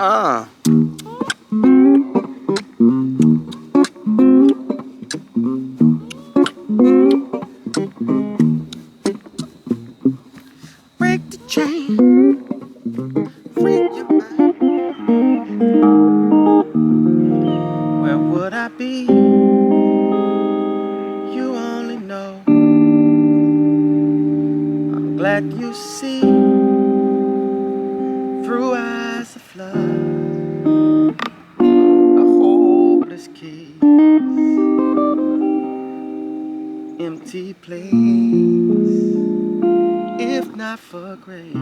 Break the chain, free your mind. Where would I be? You only know. I'm glad you see through eyes of love, a hopeless case, empty place, if not for grace.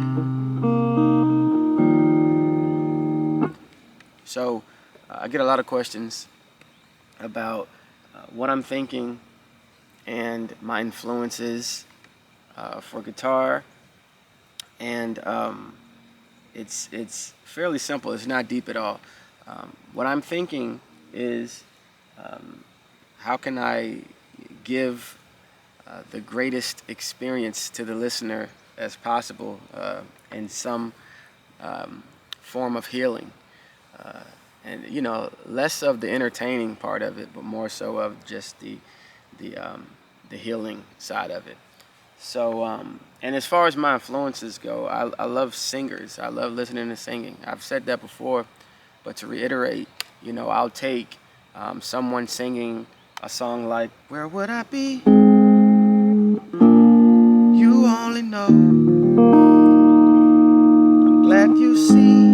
So I get a lot of questions about what I'm thinking and my influences for guitar, and it's fairly simple. It's not deep at all. What I'm thinking is, how can I give the greatest experience to the listener as possible, in some form of healing, and less of the entertaining part of it, but more so of just the healing side of it. So, and as far as my influences go, I love singers. I love listening to singing. I've said that before, but to reiterate, I'll take someone singing a song like "Where Would I Be? You only know. I'm glad you see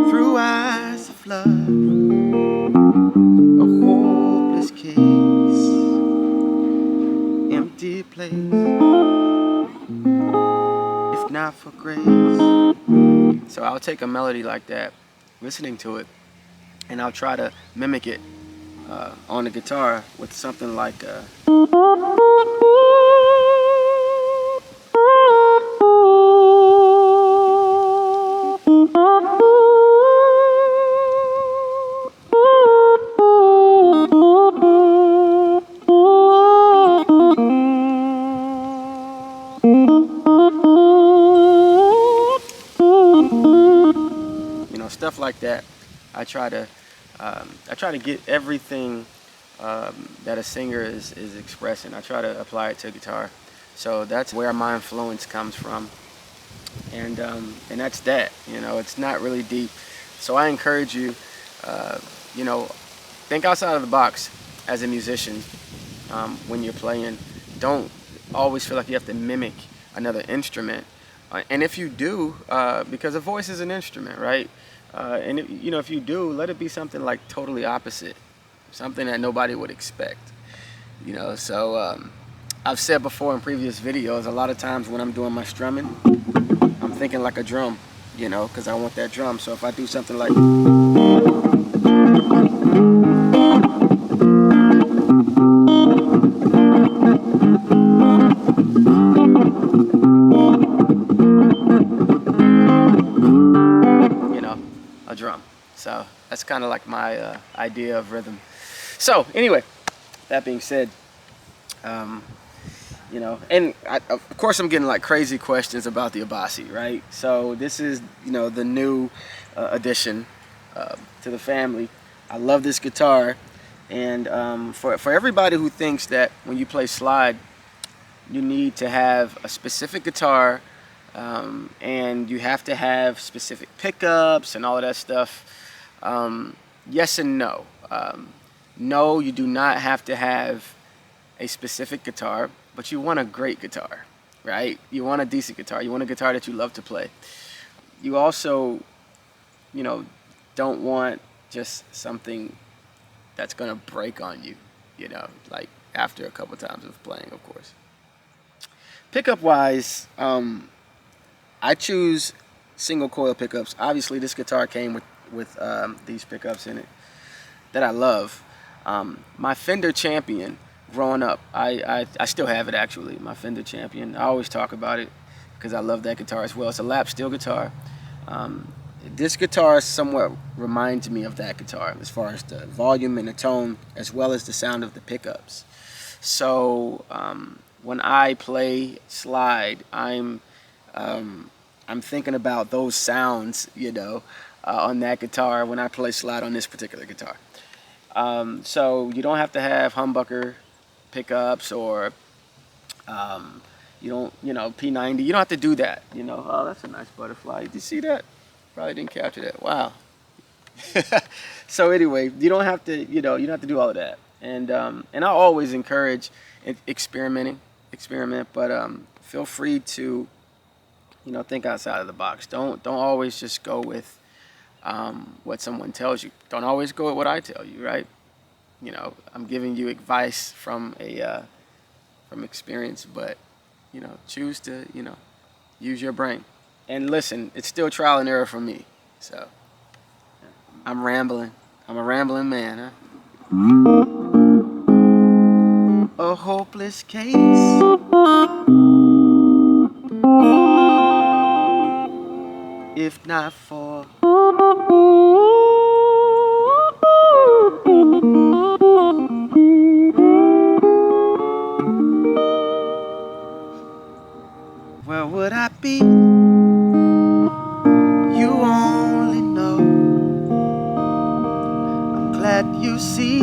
through eyes of love, a hopeless case, empty place, if not for grace." So I'll take a melody like that, listening to it, and I'll try to mimic it on the guitar with something like stuff like that. I try to get everything that a singer is expressing. I try to apply it to guitar. So that's where my influence comes from, and that's that. It's not really deep. So I encourage you, you know, think outside of the box as a musician. When you're playing, don't always feel like you have to mimic another instrument. And if you do, because a voice is an instrument, right? And if you do, let it be something like totally opposite, something that nobody would expect. So I've said before in previous videos, a lot of times when I'm doing my strumming, I'm thinking like a drum, because I want that drum. So if I do something like, a drum. So that's kind of like my idea of rhythm. So anyway, that being said, and of course I'm getting like crazy questions about the Abasi, right? So this is, the new addition to the family. I love this guitar, and for everybody who thinks that when you play slide, you need to have a specific guitar, and you have to have specific pickups and all of that stuff. Yes and no. No, you do not have to have a specific guitar, but you want a great guitar, right? You want a decent guitar. You want a guitar that you love to play. You also, don't want just something that's gonna break on you, like after a couple times of playing, of course. Pickup wise, I choose single coil pickups. Obviously this guitar came with these pickups in it that I love. My Fender Champion, growing up, I still have it actually, my Fender Champion. I always talk about it because I love that guitar as well. It's a lap steel guitar. This guitar somewhat reminds me of that guitar as far as the volume and the tone, as well as the sound of the pickups. So when I play slide, I'm I'm thinking about those sounds, on that guitar when I play slide on this particular guitar. So you don't have to have humbucker pickups or you don't, P90. You don't have to do that. Oh, that's a nice butterfly. Did you see that? Probably didn't capture that. Wow. So anyway, you don't have to, you don't have to do all of that. And I always encourage experiment, but feel free to, think outside of the box. Don't always just go with what someone tells you. Don't always go with what I tell you, right? I'm giving you advice from experience, but choose to use your brain. And listen, it's still trial and error for me. So I'm rambling. I'm a rambling man, huh? A hopeless case. If not for where would I be? You only know. I'm glad you see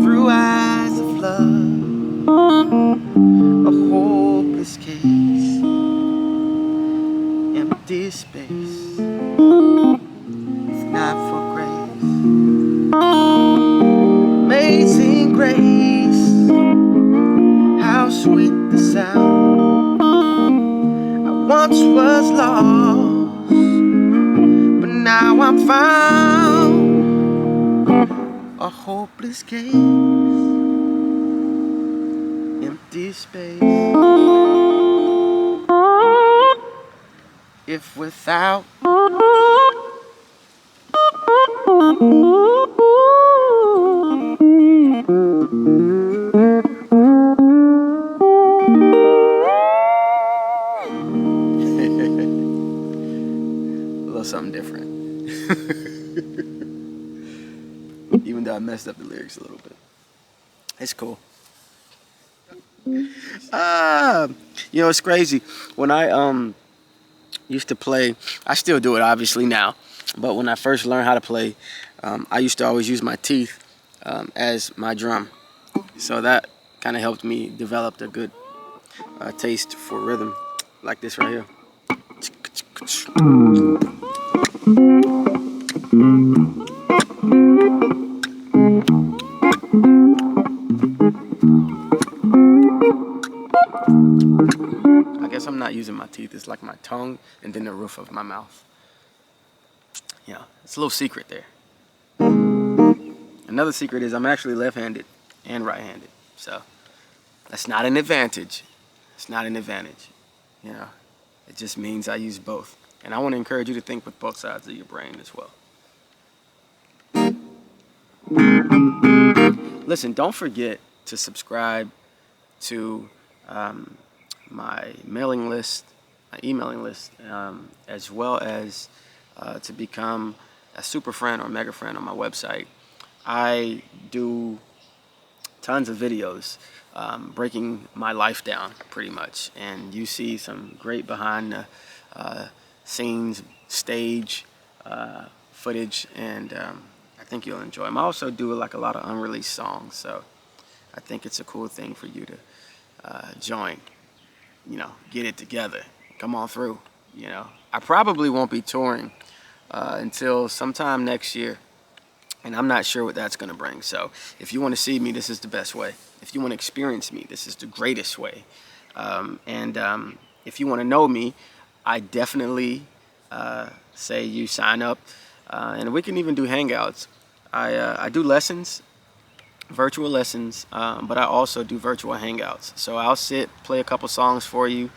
through eyes of love. A hopeless case, empty space. If not for grace, amazing grace, how sweet the sound. I once was lost, but now I'm found. A hopeless case, empty space. If without a little something different. Even though I messed up the lyrics a little bit. It's cool. It's crazy. When I used to play, I still do it obviously now, but when I first learned how to play, I used to always use my teeth as my drum. So that kind of helped me develop a good taste for rhythm, like this right here. I guess I'm not using my teeth. It's like my tongue and then the roof of my mouth. Yeah, it's a little secret there. Another secret is I'm actually left-handed and right-handed. So that's not an advantage. It's not an advantage. It just means I use both. And I want to encourage you to think with both sides of your brain as well. Listen, don't forget to subscribe to my mailing list, my emailing list, as well as to become a super friend or mega friend on my website. I do tons of videos breaking my life down pretty much, and you see some great behind the scenes stage footage, and I think you'll enjoy them. I also do like a lot of unreleased songs, so I think it's a cool thing for you to join, get it together, come on through. I probably won't be touring until sometime next year, and I'm not sure what that's going to bring. So if you want to see me, this is the best way. If you want to experience me, this is the greatest way. And if you want to know me, I definitely say you sign up, and we can even do hangouts. I do lessons, virtual lessons, but I also do virtual hangouts. So I'll sit, play a couple songs for you,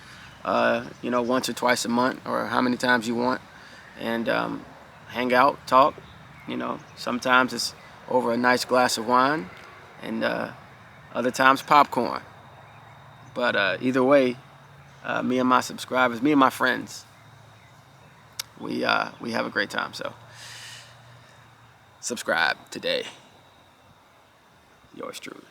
once or twice a month, or how many times you want, and hang out, talk. Sometimes it's over a nice glass of wine, and other times popcorn. But either way, me and my subscribers, me and my friends, we have a great time. So subscribe today. Yours truly.